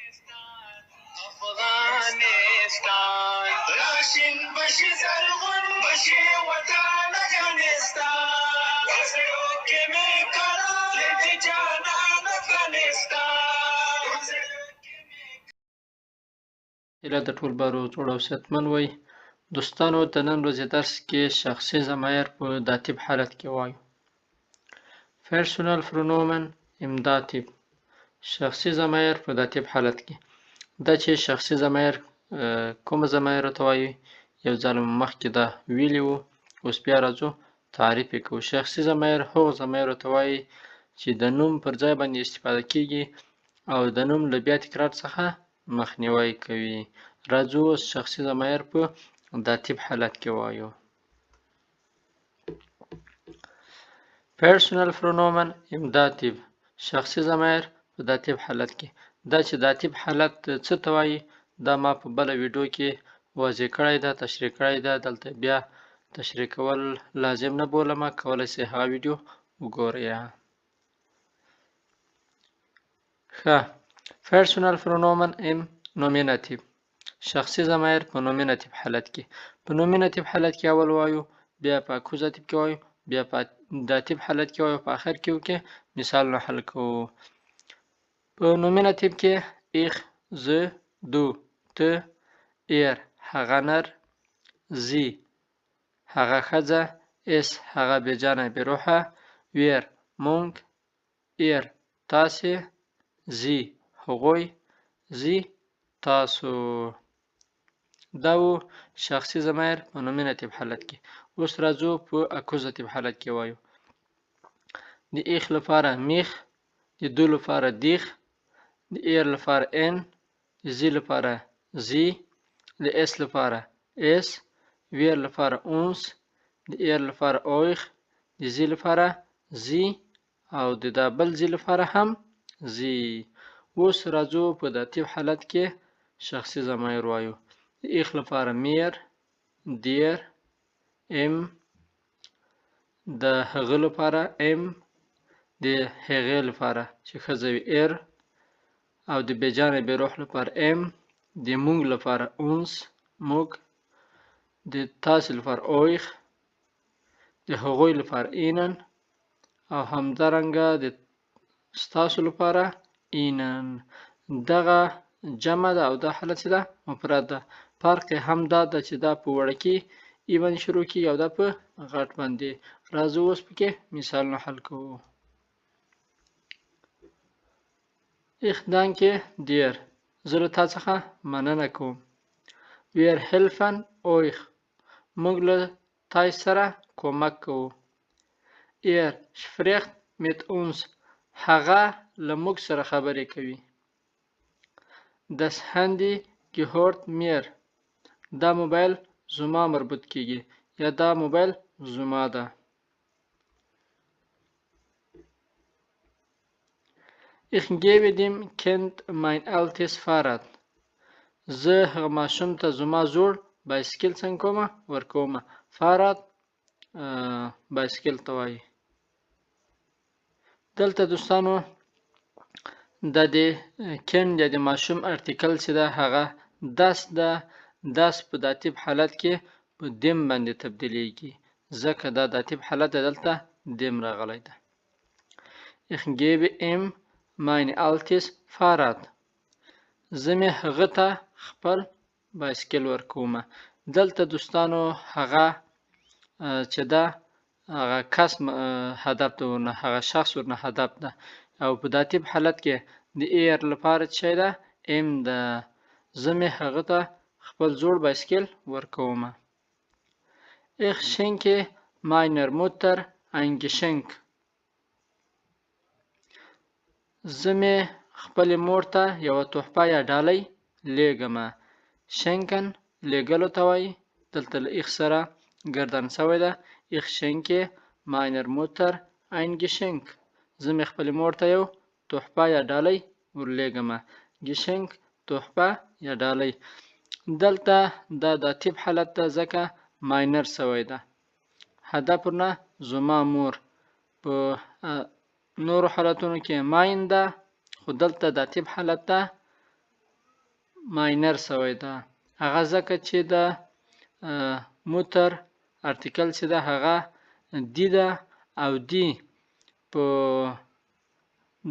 افغانستان راشن بشي زرغون بشي وطن افغانستان وزرو کې می کړه لږ جانان افغانستان هیله د ټول بارو جوړ او صحتمن وي. دوستانو د نن ورځې درس کې شخصي ضمایر په داتیب حالت کې وایو. پرسونل پرونومن امداتیب شخصي ضمایر په داتیب حالت کې دا چې شخصي ضمایر کوم ضمایر ته وایي یو ځل مخکې دا ویلي وو، اوس بیا راځو تعریف یې کوو. شخصي ضمایر هغو ضمایرو ته وایي چې د نوم پر ځای باندې استفاده کیږي او د نوم له بیا تکرار څخه مخنیوی کوي. راځو اوس شخصي ضمایر په داتیب حالت کې وایو. پرسونل پرونومن امداتیب شخصي ضمایر په داتیب حالت کې دا چې داتیب حالت څه ته وایي دا ما په بله ویډیو کې واضح کړی ده، تشریح کړی ده، دلته بیا تشریح کول لازم نه بولمه، کولی شئ هغه ویډیو وګورئ. ښه، پرسونل پرونومن ام نومیناتیب شخصي ضمایر په نومیناتیب حالت کې په نومیناتیب حالت کې اول وایو، بیا په اکوزاتیب کې وایو، بیا په داتیب حالت کې وایو، په آخر کې مثالونه حل کوو. په نومیناتیب کې ایخ، زه، دو، ته، ایر هغه نر، زی هغه ښځه، اس هغه بېجانه بېروحه، ویر مونږ، ایر تاسې، زی هغوی، زی تاسو. دا و شخصي ضمایر په نومیناتیب حالت کې. اوس راځو په اکوزاتیب حالت کې وایو. د ایخ لپاره میخ، د دو لپاره دیخ، د ایر لپاره ان، د زی لپاره زی، د اس لپاره اس، ویر لپاره اونس، د ایر لپاره اویخ، د زی لپاره زی او د دا بل زی لپاره هم زی. اوس راځو په داتیب حالت کې شخصي ضمایر وایو. د ایخ لپاره میر، دیر، ام، د هغه لپاره ام، د هغې لپاره چې ښځه وي ایر او د بېجانه بېروح لپاره ام، د مونږ لپاره اونس موږ، د تاسې لپاره اویخ، د هغوی لپاره اینن او همدارنګه د ستاسو لپاره اینن. دغه جمع ده او دا حالت چې ده مفرد ده. فرق یې هم دا ده چې دا په وړکي ای باندې شروع کیږي او دا په غټ باندې. راځو اوس پکې مثالونه حل کوو. Ich danke dir زه له تا څخه مننه کوم. Wir helfen euch موږ له تاسې سره کومک کوو. Er spricht mit uns هغه له موږ سره خبرې کوي. Das Handy gehört mir دا موبایل زما مربوط کیږي یا دا موبایل زما ده. Ich gebe dem Kind mein altes Fahrrad زه هغه ماشوم ته زما زوړ بایسکل څنګه کومه ورکومه. فاراد بایسکل ته وایي. دلته دوستانو د دې کیند یا د ماشوم ارتیکل چې ده هغه داس ده. داس په داتیب حالت کې په دیم باندې تبدیلیږي ځکه دا داتیب حالت ده، دلته دیم راغلی ده. Ich gebe ihm mein altes Fahrrad زه مې هغه ته خپل بایسکل ورکومه. دلته دوستانو هغه چې ده هغه کس هدف ده ورنه، هغه شخص ورنه هدف ده او په داتیب حالت کې د ایر لپاره څه ده ام ده. زه مې هغه ته خپل زوړ بایسکل ورکومه. Ich schenke meiner Mutter ein Geschenk زه مې خپلې مور ته یوه تحفه یا ډالۍ لیږمه. شنکن لیږلو ته وایي. دلته له ایخ سره ګردن شوی ده. Ich schenke meiner Mutter ein Geschenk زه مې خپلې مور ته یو تحفه یا ډالۍ ورلیږمه. Geschenk تحفه یا ډالۍ. دلته دا داتیب حالت ده ځکه ماینر شوی ده. هدف ورنه زما مور. په نورو حالتونو کې ماین ده خو دلته داتیب حالت ده ماینر سوی ده هغه ځکه چې د موتر ارتیکل چې ده هغه دی ده او دی په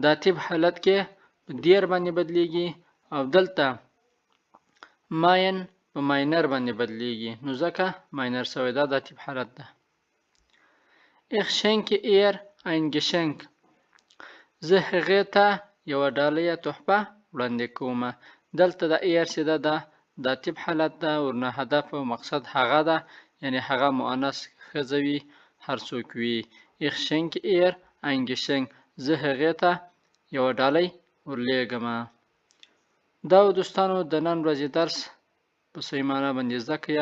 داتیب حالت کې په دیر باندې بدلیږي او دلته ماین په ماینر باندې بدلیږي نو ځکه ماینر سوی ده داتیب حالت ده. Ich schenke ihr ein Geschenk. زه هغې ته یوه ډالۍ تحفه وړاندې کوم. دلته د ایر چې ده د داتیب حالت ده ورنه هدف او مقصد هغه ده یعنی هغه مؤنث ښځه وي هر څوک وي. Ich schenke ihr ein Geschenk. زه هغې ته یوه ډالۍ ورلیږم. دا دوستانو د نن ورځې درس په صحیح معنا باندې زده کړئ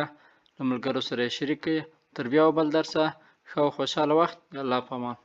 له ملګرو سره یې شریک کړئ. تر بیا بل درسه ښه او خوشحاله وخت. الله په امان.